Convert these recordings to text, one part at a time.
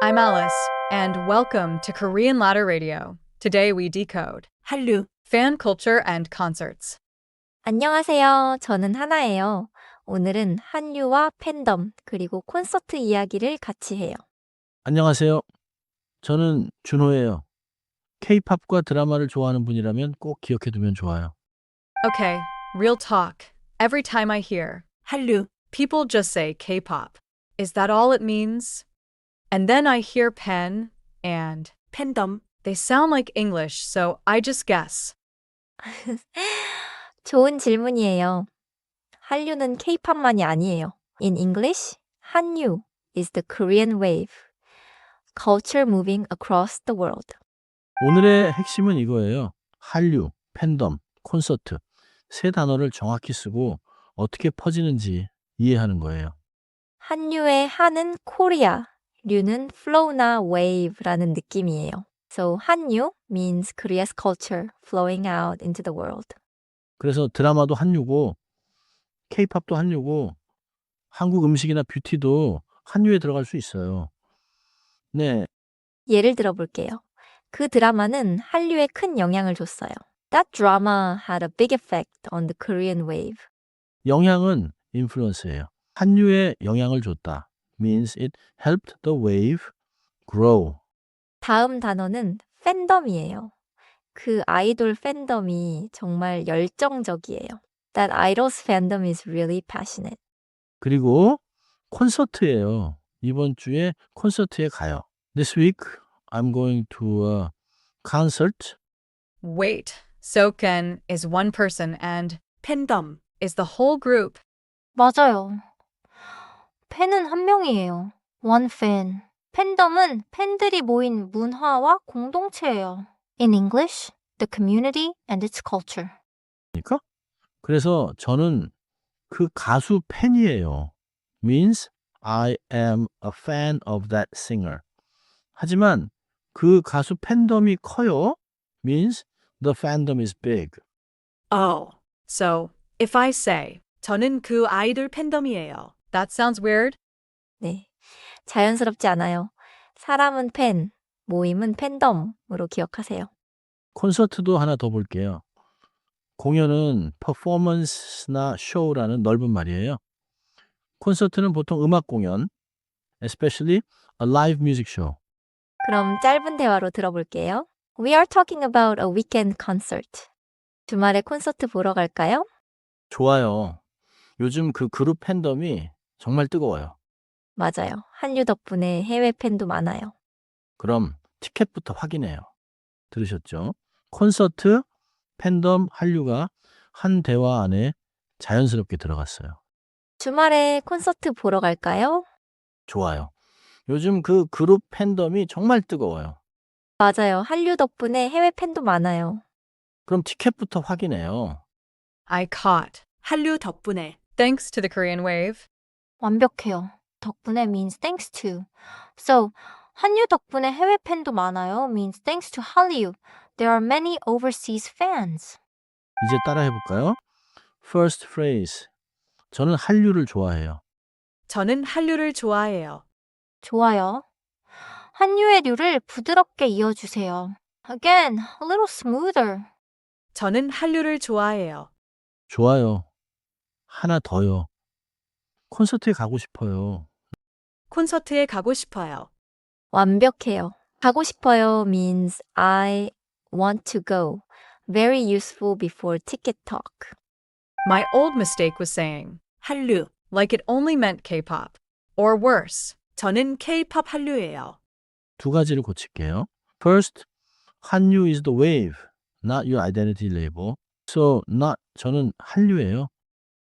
I'm Alice, and welcome to Korean Ladder Radio. Today we decode 한류. fan culture and concerts. 안녕하세요. 저는 하나예요. 오늘은 한류와 팬덤, 그리고 콘서트 이야기를 같이 해요. 안녕하세요. 저는 준호예요. K-팝과 드라마를 좋아하는 분이라면 꼭 기억해두면 좋아요. Okay, real talk. Every time I hear, 한류. people just say K-pop. Is that all it means? And then I hear pen and 팬덤. they sound like English, so I just guess. 좋은 질문이에요. 한류는 K-팝만이 아니에요. In English, 한류 is the Korean wave. Culture moving across the world. 오늘의 핵심은 이거예요. 한류, 팬덤, 콘서트 세 단어를 정확히 쓰고 어떻게 퍼지는지 이해하는 거예요. 한류의 한은 코리아, 류는 flow나 wave라는 느낌이에요. So 한류 means Korea's culture flowing out into the world. 그래서 드라마도 한류고 K-팝도 한류고 한국 음식이나 뷰티도 한류에 들어갈 수 있어요. 네, 예를 들어볼게요. 그 드라마는 한류에 큰 영향을 줬어요. That drama had a big effect on the Korean wave. 영향은 influence예요. 한류에 영향을 줬다 means it helped the wave grow. 다음 단어는 팬덤이에요. 그 아이돌 팬덤이 정말 열정적이에요. That idol's fandom is really passionate. 그리고 콘서트예요. 이번 주에 콘서트에 가요. This week I'm going to a concert. Wait, Soken is one person and 팬덤. is the whole group. 맞아요. 팬은 한 명이에요. One fan. 팬덤은 팬들이 모인 문화와 공동체예요. In English, the community and its culture. 그러니까 그래서 저는 그 가수 팬이에요. means I am a fan of that singer. 하지만 그 가수 팬덤이 커요. means the fandom is big. Oh. So, if I say, 저는 그 아이돌 팬덤이에요. that sounds weird? 네. 자연스럽지 않아요. 사람은 팬, 모임은 팬덤으로 기억하세요. 콘서트도 하나 더 볼게요. 공연은 퍼포먼스나 쇼라는 넓은 말이에요. 콘서트는 보통 음악 공연, especially a live music show. 그럼 짧은 대화로 들어볼게요. We are talking about a weekend concert. 주말에 콘서트 보러 갈까요? 좋아요. 요즘 그 그룹 팬덤이 정말 뜨거워요. 맞아요. 한류 덕분에 해외 팬도 많아요. 그럼 티켓부터 확인해요. 들으셨죠? 콘서트, 팬덤, 한류가 한 대화 안에 자연스럽게 들어갔어요. 주말에 콘서트 보러 갈까요? 좋아요. 요즘 그 그룹 팬덤이 정말 뜨거워요. 맞아요. 한류 덕분에 해외 팬도 많아요. 그럼 티켓부터 확인해요. I caught. 한류 덕분에. Thanks to the Korean wave. 완벽해요. 덕분에 means thanks to. So, 한류 덕분에 해외 팬도 많아요 means thanks to Hallyu. There are many overseas fans. 이제 따라 해볼까요? First phrase. 저는 한류를 좋아해요. 저는 한류를 좋아해요. 좋아요. 한류의 류를 부드럽게 이어주세요. Again, a little smoother. 저는 한류를 좋아해요. 좋아요. 하나 더요. 콘서트에 가고 싶어요. 콘서트에 가고 싶어요. 완벽해요. 가고 싶어요 means I want to go. Very useful before ticket talk. My old mistake was saying, 한류. like it only meant K-pop. Or worse, 저는 K-팝 한류예요. 두 가지를 고칠게요. First, 한류 is the wave, not your identity label. So, not 저는 한류예요.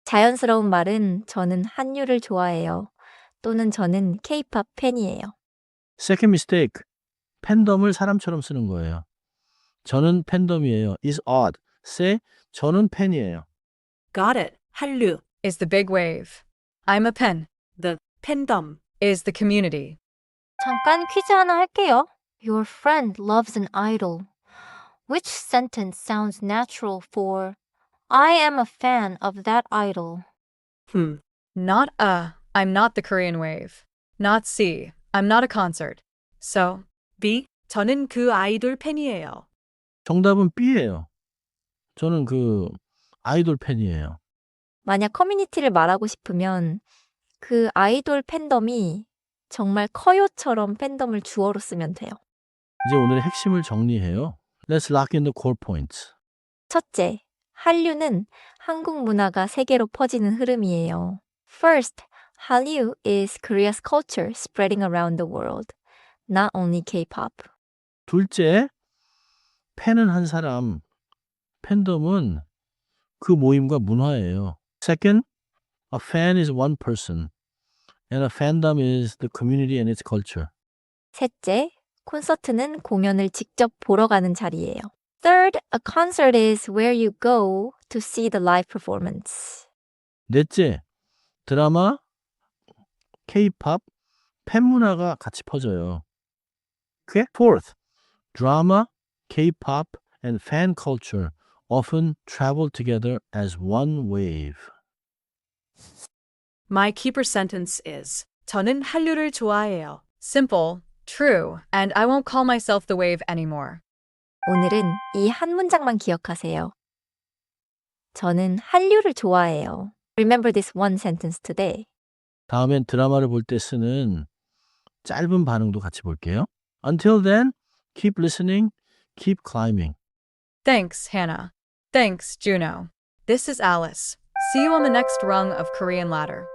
자연스러운 말은 저는 한류를 좋아해요. 또는 저는 K-pop 팬이에요. Second mistake, 팬덤을 사람처럼 쓰는 거예요. 저는 팬덤이에요. is odd. say 저는 팬이에요. Got it. 한류. is the big wave. I'm a pen. The 팬덤. Is the community. 잠깐 퀴즈 하나 할게요. Your friend loves an idol. Which sentence sounds natural for I am a fan of that idol? Not A, I'm not the Korean wave. Not C, I'm not a concert. So, B. 저는 그 아이돌 팬이에요. 정답은 B예요. 저는 그 아이돌 팬이에요. 만약 커뮤니티를 말하고 싶으면 그 아이돌 팬덤이 정말 커요처럼 팬덤을 주어로 쓰면 돼요. 이제 오늘의 핵심을 정리해요. Let's lock in the core points. 첫째, 한류는 한국 문화가 세계로 퍼지는 흐름이에요. First, Hallyu is Korea's culture spreading around the world, not only K-pop. 둘째, 팬은 한 사람, 팬덤은 그 모임과 문화예요. Second, a fan is one person, and a fandom is the community and its culture. 셋째, 콘서트는 공연을 직접 보러 가는 자리예요. Third, a concert is where you go to see the live performance. 넷째, 드라마, K-pop, 팬 문화가 같이 퍼져요. Okay? Fourth, drama, K-pop, and fan culture often travel together as one wave. My keeper sentence is 저는 한류를 좋아해요. simple, true, and I won't call myself the wave anymore. 오늘은 이 한 문장만 기억하세요. 저는 한류를 좋아해요. Remember this one sentence today. 다음엔 드라마를 볼 때 쓰는 짧은 반응도 같이 볼게요. Until then, keep listening, keep climbing. Thanks, Hannah. Thanks, Juno. This is Alice. See you on the next rung of Korean ladder.